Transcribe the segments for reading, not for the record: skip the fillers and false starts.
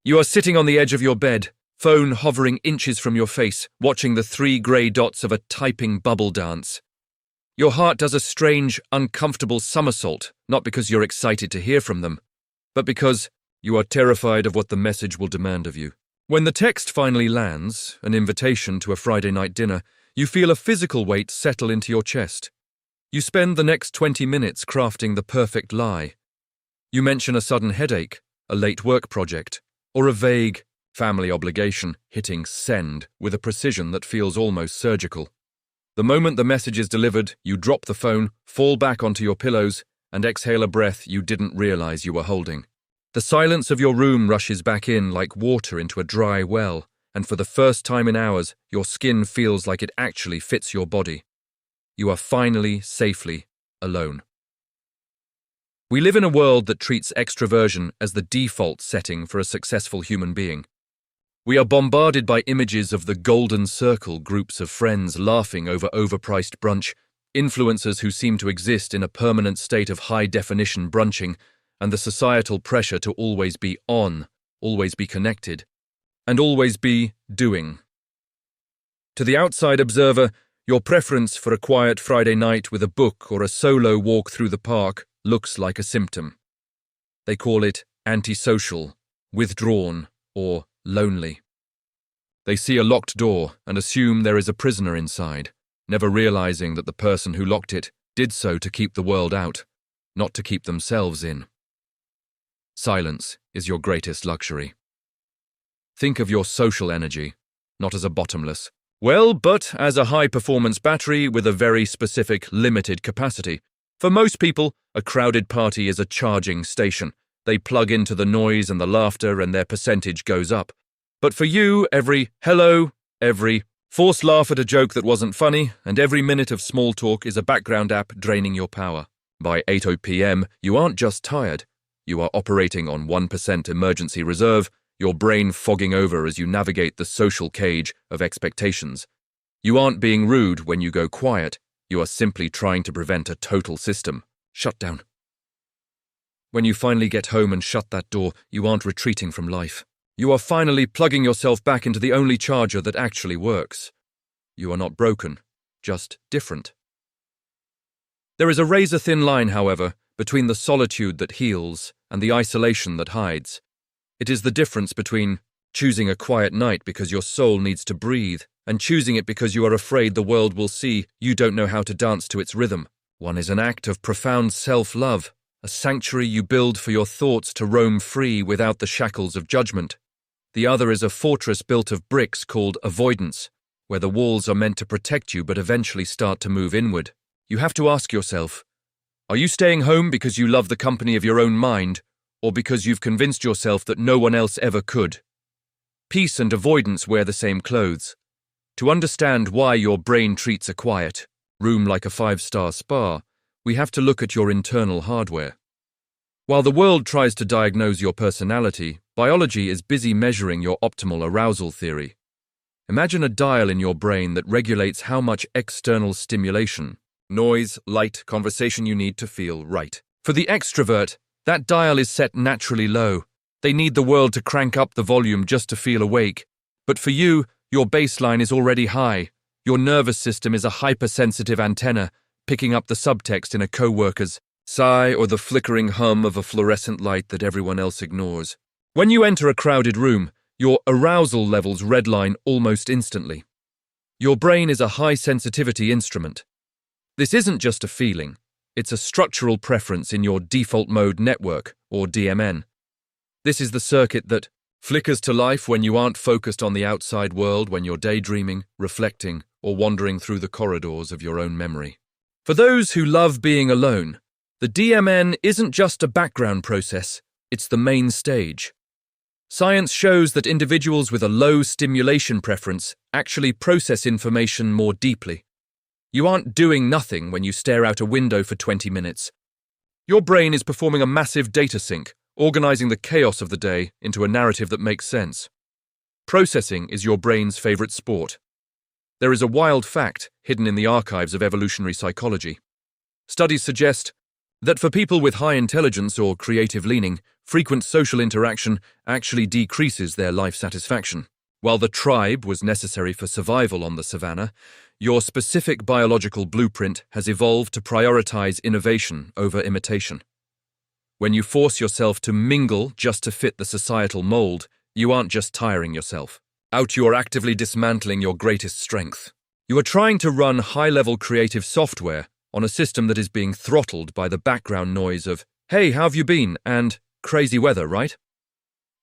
You are sitting on the edge of your bed, phone hovering inches from your face, watching the 3 grey dots of a typing bubble dance. Your heart does a strange, uncomfortable somersault, not because you're excited to hear from them, but because you are terrified of what the message will demand of you. When the text finally lands, an invitation to a Friday night dinner, you feel a physical weight settle into your chest. You spend the next 20 minutes crafting the perfect lie. You mention a sudden headache, a late work project, or a vague family obligation, hitting send with a precision that feels almost surgical. The moment the message is delivered, you drop the phone, fall back onto your pillows, and exhale a breath you didn't realize you were holding. The silence of your room rushes back in like water into a dry well, and for the first time in hours, your skin feels like it actually fits your body. You are finally, safely, alone. We live in a world that treats extroversion as the default setting for a successful human being. We are bombarded by images of the golden circle, groups of friends laughing over overpriced brunch, influencers who seem to exist in a permanent state of high-definition brunching, and the societal pressure to always be on, always be connected, and always be doing. To the outside observer, your preference for a quiet Friday night with a book or a solo walk through the park looks like a symptom. They call it antisocial, withdrawn, or lonely. They see a locked door and assume there is a prisoner inside, never realizing that the person who locked it did so to keep the world out, not to keep themselves in. Silence is your greatest luxury. Think of your social energy, not as a bottomless well, but as a high-performance battery with a very specific, limited capacity. For most people, a crowded party is a charging station. They plug into the noise and the laughter and their percentage goes up. But for you, every hello, every forced laugh at a joke that wasn't funny, and every minute of small talk is a background app draining your power. By 8 p.m., you aren't just tired. You are operating on 1% emergency reserve, your brain fogging over as you navigate the social cage of expectations. You aren't being rude when you go quiet. You are simply trying to prevent a total system shutdown. When you finally get home and shut that door, you aren't retreating from life. You are finally plugging yourself back into the only charger that actually works. You are not broken, just different. There is a razor-thin line, however, between the solitude that heals and the isolation that hides. It is the difference between choosing a quiet night because your soul needs to breathe and choosing it because you are afraid the world will see you don't know how to dance to its rhythm. One is an act of profound self-love, a sanctuary you build for your thoughts to roam free without the shackles of judgment. The other is a fortress built of bricks called avoidance, where the walls are meant to protect you but eventually start to move inward. You have to ask yourself, are you staying home because you love the company of your own mind, or because you've convinced yourself that no one else ever could? Peace and avoidance wear the same clothes. To understand why your brain treats a quiet room like a 5-star spa, we have to look at your internal hardware. While the world tries to diagnose your personality, biology is busy measuring your optimal arousal theory. Imagine a dial in your brain that regulates how much external stimulation, noise, light, conversation you need to feel right. For the extrovert, that dial is set naturally low. They need the world to crank up the volume just to feel awake. But for you, your baseline is already high. Your nervous system is a hypersensitive antenna, picking up the subtext in a coworker's sigh or the flickering hum of a fluorescent light that everyone else ignores. When you enter a crowded room, your arousal levels redline almost instantly. Your brain is a high-sensitivity instrument. This isn't just a feeling. It's a structural preference in your default mode network, or DMN. This is the circuit that flickers to life when you aren't focused on the outside world, when you're daydreaming, reflecting, or wandering through the corridors of your own memory. For those who love being alone, the DMN isn't just a background process, it's the main stage. Science shows that individuals with a low stimulation preference actually process information more deeply. You aren't doing nothing when you stare out a window for 20 minutes. Your brain is performing a massive data sync, organizing the chaos of the day into a narrative that makes sense. Processing is your brain's favorite sport. There is a wild fact hidden in the archives of evolutionary psychology. Studies suggest That for people with high intelligence or creative leaning, frequent social interaction actually decreases their life satisfaction. While the tribe was necessary for survival on the savannah, your specific biological blueprint has evolved to prioritize innovation over imitation. When you force yourself to mingle just to fit the societal mold, you aren't just tiring yourself. You are actively dismantling your greatest strength. You are trying to run high-level creative software on a system that is being throttled by the background noise of, "Hey, how have you been?" and "crazy weather, right?"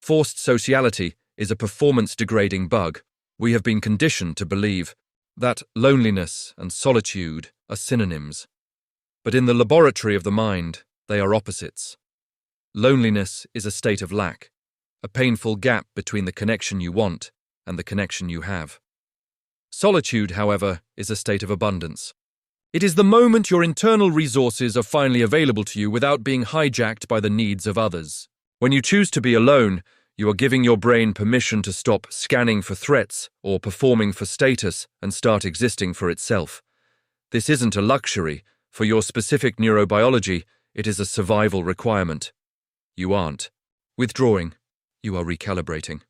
Forced sociality is a performance-degrading bug. We have been conditioned to believe that loneliness and solitude are synonyms. But in the laboratory of the mind, they are opposites. Loneliness is a state of lack, a painful gap between the connection you want and the connection you have. Solitude, however, is a state of abundance. It is the moment your internal resources are finally available to you without being hijacked by the needs of others. When you choose to be alone, you are giving your brain permission to stop scanning for threats or performing for status and start existing for itself. This isn't a luxury. For your specific neurobiology, it is a survival requirement. You aren't withdrawing, you are recalibrating.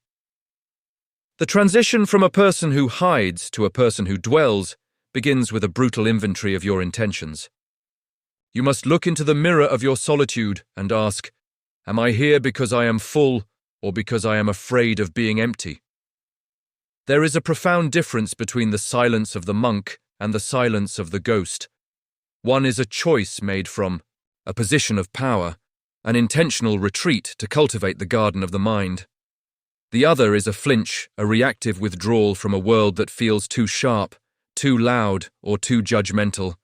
The transition from a person who hides to a person who dwells begins with a brutal inventory of your intentions. You must look into the mirror of your solitude and ask, am I here because I am full or because I am afraid of being empty? There is a profound difference between the silence of the monk and the silence of the ghost. One is a choice made from a position of power, an intentional retreat to cultivate the garden of the mind. The other is a flinch, a reactive withdrawal from a world that feels too sharp, too loud, or too judgmental.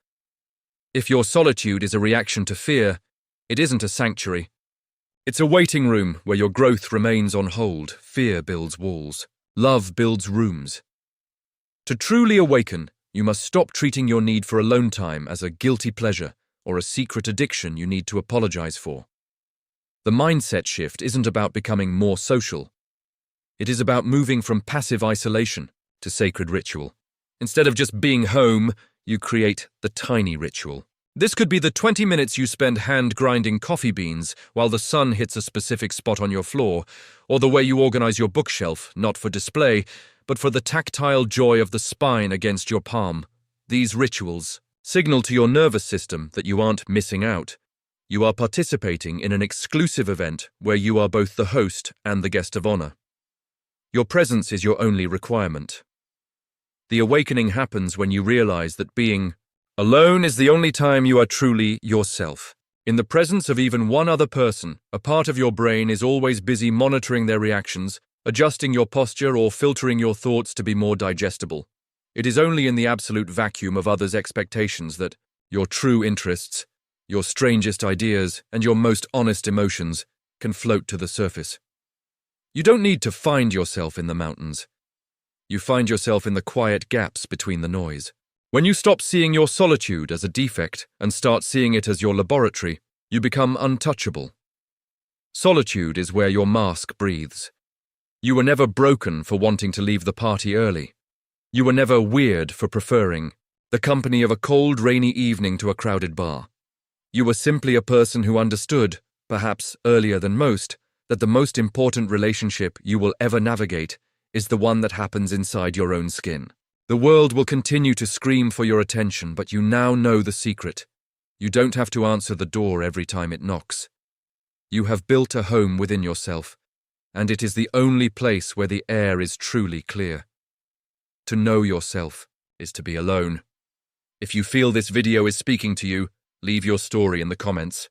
If your solitude is a reaction to fear, it isn't a sanctuary. It's a waiting room where your growth remains on hold. Fear builds walls. Love builds rooms. To truly awaken, you must stop treating your need for alone time as a guilty pleasure or a secret addiction you need to apologize for. The mindset shift isn't about becoming more social. It is about moving from passive isolation to sacred ritual. Instead of just being home, you create the tiny ritual. This could be the 20 minutes you spend hand-grinding coffee beans while the sun hits a specific spot on your floor, or the way you organize your bookshelf, not for display, but for the tactile joy of the spine against your palm. These rituals signal to your nervous system that you aren't missing out. You are participating in an exclusive event where you are both the host and the guest of honor. Your presence is your only requirement. The awakening happens when you realize that being alone is the only time you are truly yourself. In the presence of even one other person, a part of your brain is always busy monitoring their reactions, adjusting your posture or filtering your thoughts to be more digestible. It is only in the absolute vacuum of others' expectations that your true interests, your strangest ideas, and your most honest emotions can float to the surface. You don't need to find yourself in the mountains. You find yourself in the quiet gaps between the noise. When you stop seeing your solitude as a defect and start seeing it as your laboratory, you become untouchable. Solitude is where your mask breathes. You were never broken for wanting to leave the party early. You were never weird for preferring the company of a cold, rainy evening to a crowded bar. You were simply a person who understood, perhaps earlier than most, that the most important relationship you will ever navigate is the one that happens inside your own skin. The world will continue to scream for your attention, but you now know the secret. You don't have to answer the door every time it knocks. You have built a home within yourself, and it is the only place where the air is truly clear. To know yourself is to be alone. If you feel this video is speaking to you, leave your story in the comments.